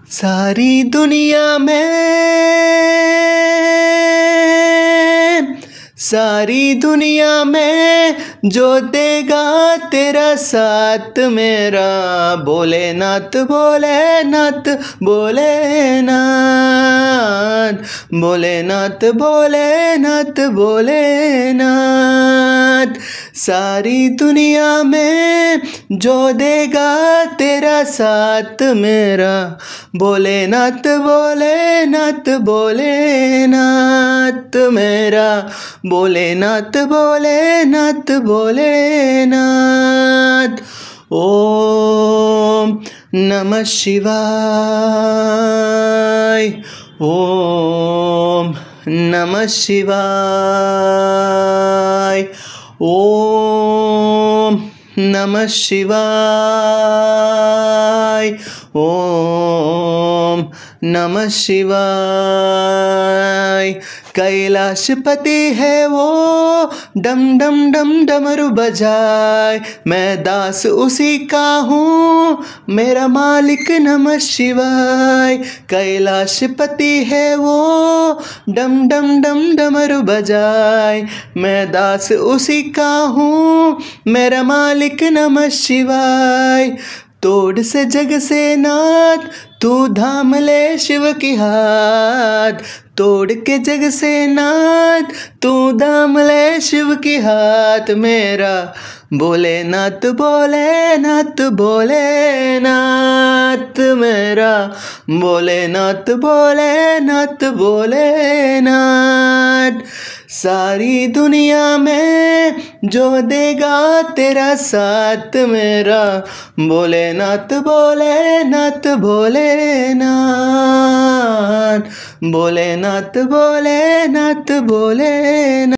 सारी दुनिया में जो देगा तेरा साथ मेरा, भोलेनाथ भोलेनाथ भोलेनाथ भोलेनाथ भोलेनाथ भोलेनाथ। सारी दुनिया में जो देगा तेरा साथ मेरा, भोलेनाथ भोलेनाथ भोलेनाथ मेरा, भोलेनाथ भोलेनाथ भोलेनाथ। ओम नमः शिवाय, ओम नमः शिवाय, ओम नमः शिवाय, ओम नमः शिवाय। कैलाशपति है वो, डम डम डम डमरू बजाए, मैं दास उसी का हूँ, मेरा मालिक नमः शिवाय। कैलाशपति है वो, डम डम डम डमरू बजाए, मैं दास उसी का हूँ, मेरा मालिक नमः शिवाय। तोड़ से जग से नाथ तू धाम ले शिव की हाथ, तोड़ के जग से नाथ तू धाम ले शिव की हाथ मेरा, भोलेनाथ भोलेनाथ भोलेनाथ मेरा, भोलेनाथ भोलेनाथ भोलेनाथ। सारी दुनिया में जो देगा तेरा साथ मेरा, भोलेनाथ भोलेनाथ भोलेनाथ भोलेनाथ भोलेनाथ भोलेनाथ।